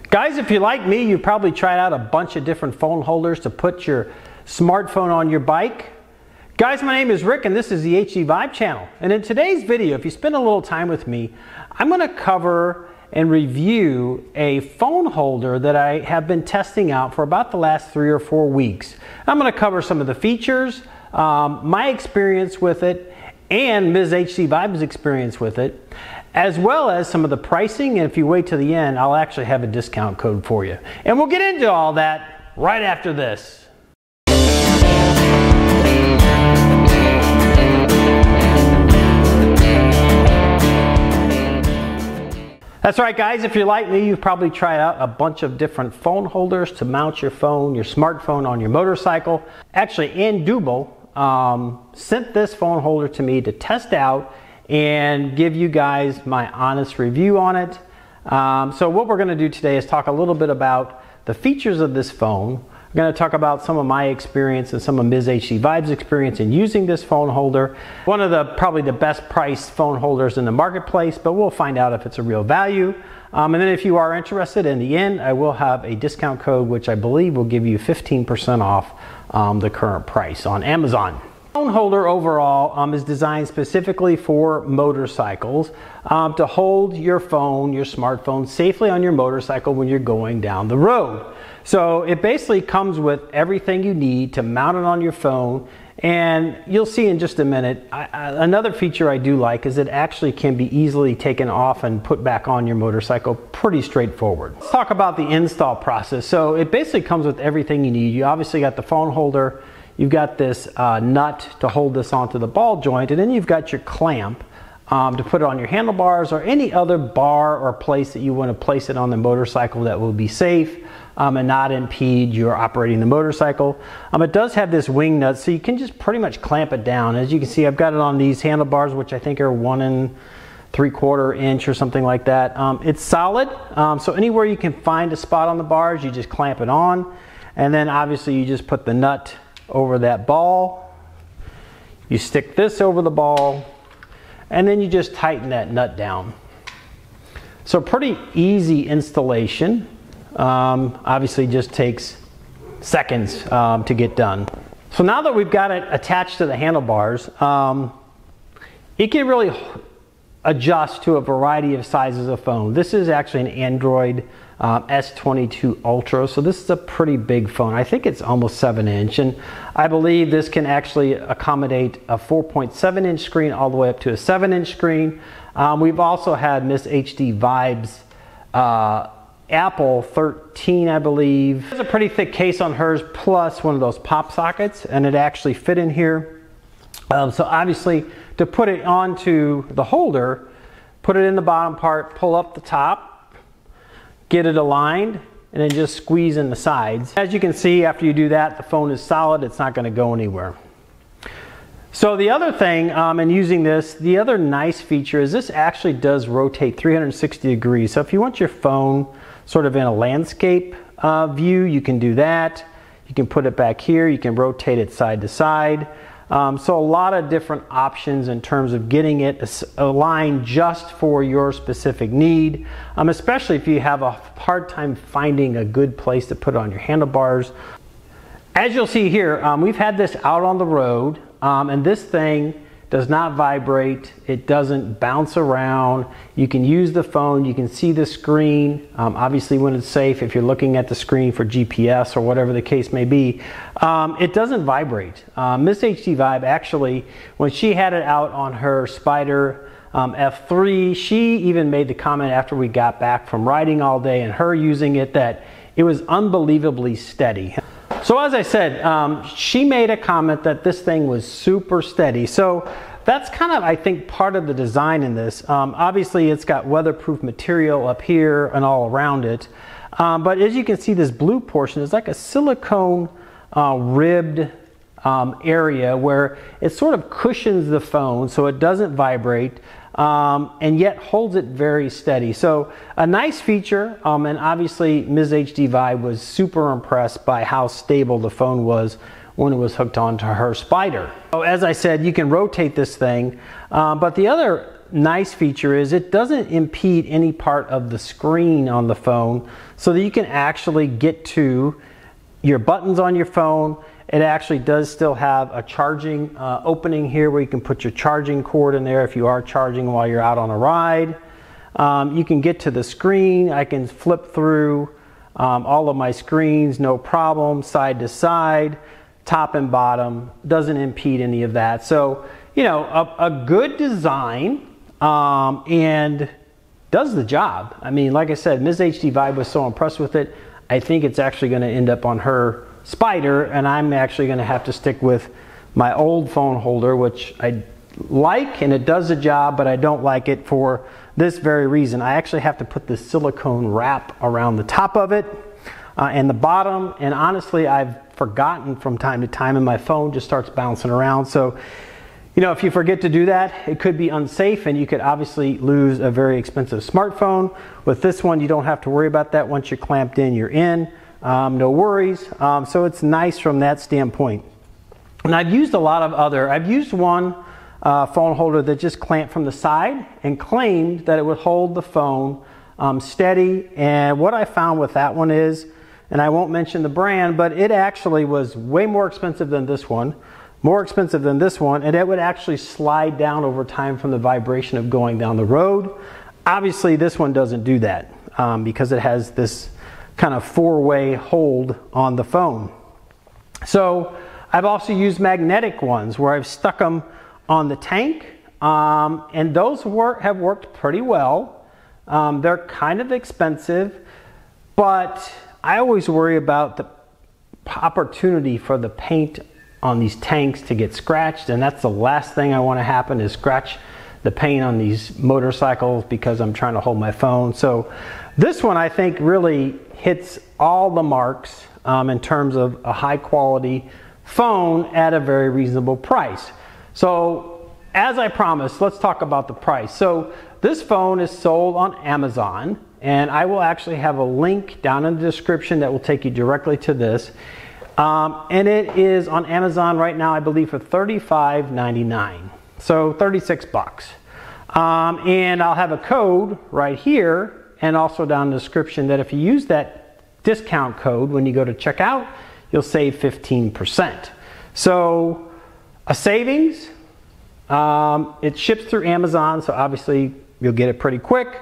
Guys, if you're like me, you've probably tried out a bunch of different phone holders to put your smartphone on your bike. Guys, my name is Rick and this is the HD Vibe channel. And in today's video, if you spend a little time with me, I'm going to cover and review a phone holder that I have been testing out for about the last 3 or 4 weeks. I'm going to cover some of the features, my experience with it, and Ms. HD Vibe's experience with it, as well as some of the pricing. And if you wait to the end, I'll actually have a discount code for you. And we'll get into all that right after this. That's right, guys, if you're like me, you've probably tried out a bunch of different phone holders to mount your phone, your smartphone on your motorcycle. Actually, Andubo sent this phone holder to me to test out and give you guys my honest review on it. So what we're going to do today is talk a little bit about the features of this phone. I'm going to talk about some of my experience and some of Ms. HD Vibe's experience in using this phone holder. One of the probably the best priced phone holders in the marketplace, but we'll find out if it's a real value. And then if you are interested, in the end, I will have a discount code which I believe will give you 15% off the current price on Amazon. The phone holder overall is designed specifically for motorcycles to hold your phone, your smartphone, safely on your motorcycle when you're going down the road. So it basically comes with everything you need to mount it on your phone, and you'll see in just a minute. Another feature I do like is it actually can be easily taken off and put back on your motorcycle. Pretty straightforward. Let's talk about the install process. So it basically comes with everything you need. You obviously got the phone holder. You've got this nut to hold this onto the ball joint, and then you've got your clamp to put it on your handlebars or any other bar or place that you want to place it on the motorcycle that will be safe and not impede your operating the motorcycle. It does have this wing nut, so you can just pretty much clamp it down. As you can see, I've got it on these handlebars, which I think are 1 3/4 inch or something like that. It's solid, so anywhere you can find a spot on the bars, you just clamp it on, and then obviously you just put the nut over that ball. You stick this over the ball, and then you just tighten that nut down. So pretty easy installation. Obviously just takes seconds to get done. So now that we've got it attached to the handlebars, it can really adjust to a variety of sizes of phone. This is actually an Android S22 Ultra, so this is a pretty big phone. I think it's almost 7-inch, and I believe this can actually accommodate a 4.7-inch screen all the way up to a 7-inch screen. We've also had Ms. HD Vibe's Apple 13, I believe. There's a pretty thick case on hers, plus one of those pop sockets, and it actually fit in here. So obviously, to put it onto the holder, put it in the bottom part, pull up the top, get it aligned, and then just squeeze in the sides. As you can see, after you do that, the phone is solid. It's not going to go anywhere. So the other thing, in using this, the other nice feature is this actually does rotate 360 degrees. So if you want your phone sort of in a landscape view, you can do that. You can put it back here. You can rotate it side to side. So a lot of different options in terms of getting it aligned just for your specific need, especially if you have a hard time finding a good place to put it on your handlebars. As you'll see here, we've had this out on the road, and this thing does not vibrate. It doesn't bounce around. You can use the phone. You can see the screen. Obviously, when it's safe, if you're looking at the screen for GPS or whatever the case may be, it doesn't vibrate. Ms. HD Vibe actually, when she had it out on her Spyder F3, she even made the comment after we got back from riding all day and her using it that it was unbelievably steady. So as I said, she made a comment that this thing was super steady. So that's kind of, I think, part of the design in this. Obviously, it's got weatherproof material up here and all around it. But as you can see, this blue portion is like a silicone ribbed area where it sort of cushions the phone so it doesn't vibrate. And yet holds it very steady. So a nice feature, and obviously Ms. HD Vibe was super impressed by how stable the phone was when it was hooked onto her Spyder. So as I said, you can rotate this thing, but the other nice feature is it doesn't impede any part of the screen on the phone, so that you can actually get to your buttons on your phone. It actually does still have a charging opening here where you can put your charging cord in there if you are charging while you're out on a ride. You can get to the screen. I can flip through all of my screens, no problem, side to side, top and bottom, doesn't impede any of that. So, you know, a good design and does the job. I mean, like I said, Ms. HD Vibe was so impressed with it. I think it's actually going to end up on her Spider, and I'm actually going to have to stick with my old phone holder, which I like and it does the job, but I don't like it for this very reason. I actually have to put this silicone wrap around the top of it and the bottom, and honestly I've forgotten from time to time and my phone just starts bouncing around. So, you know, if you forget to do that, it could be unsafe and you could obviously lose a very expensive smartphone. With this one, you don't have to worry about that. Once you're clamped in, you're in. No worries. So it's nice from that standpoint. And I've used a lot of other, I've used one phone holder that just clamped from the side and claimed that it would hold the phone steady. And what I found with that one is, and I won't mention the brand, but it actually was way more expensive than this one. More expensive than this one, and it would actually slide down over time from the vibration of going down the road. Obviously this one doesn't do that because it has this kind of four-way hold on the phone. So I've also used magnetic ones where I've stuck them on the tank, and those have worked pretty well. They're kind of expensive, but I always worry about the opportunity for the paint on these tanks to get scratched, and that's the last thing I want to happen, is scratch the paint on these motorcycles because I'm trying to hold my phone. So this one I think really hits all the marks in terms of a high quality phone at a very reasonable price. So as I promised, let's talk about the price. So this phone is sold on Amazon, and I will actually have a link down in the description that will take you directly to this. And it is on Amazon right now, I believe, for $35.99. So 36 bucks. And I'll have a code right here and also down in the description that if you use that discount code when you go to checkout, you'll save 15%. So a savings, it ships through Amazon, so obviously you'll get it pretty quick.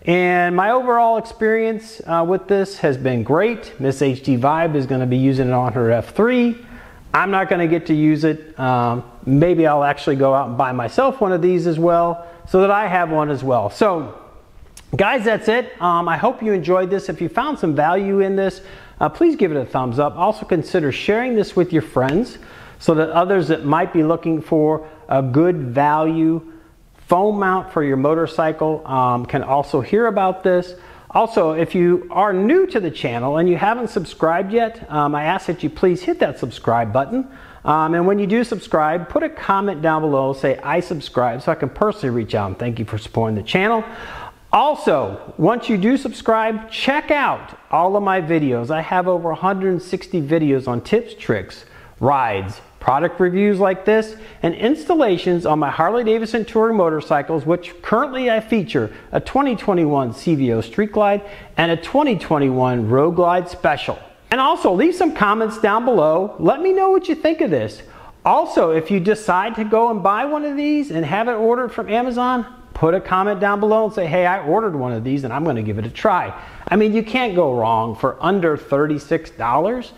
And my overall experience with this has been great. Ms. HD Vibe is going to be using it on her F3. I'm not going to get to use it. Maybe I'll actually go out and buy myself one of these as well so that I have one as well. So guys, that's it. I hope you enjoyed this. If you found some value in this, please give it a thumbs up. Also consider sharing this with your friends so that others that might be looking for a good value phone mount for your motorcycle can also hear about this. Also, if you are new to the channel and you haven't subscribed yet, I ask that you please hit that subscribe button. And when you do subscribe, put a comment down below, say I subscribe, so I can personally reach out and thank you for supporting the channel. Also, once you do subscribe, check out all of my videos. I have over 160 videos on tips, tricks, rides, product reviews like this, and installations on my Harley-Davidson touring motorcycles, which currently I feature a 2021 CVO Street Glide and a 2021 Road Glide Special. And also leave some comments down below. Let me know what you think of this. Also, if you decide to go and buy one of these and have it ordered from Amazon, put a comment down below and say, hey, I ordered one of these and I'm going to give it a try. I mean, you can't go wrong for under $36.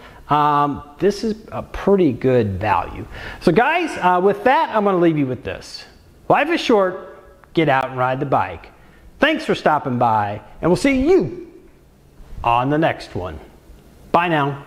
This is a pretty good value. So guys, with that, I'm going to leave you with this. Life is short. Get out and ride the bike. Thanks for stopping by, and we'll see you on the next one. Bye now.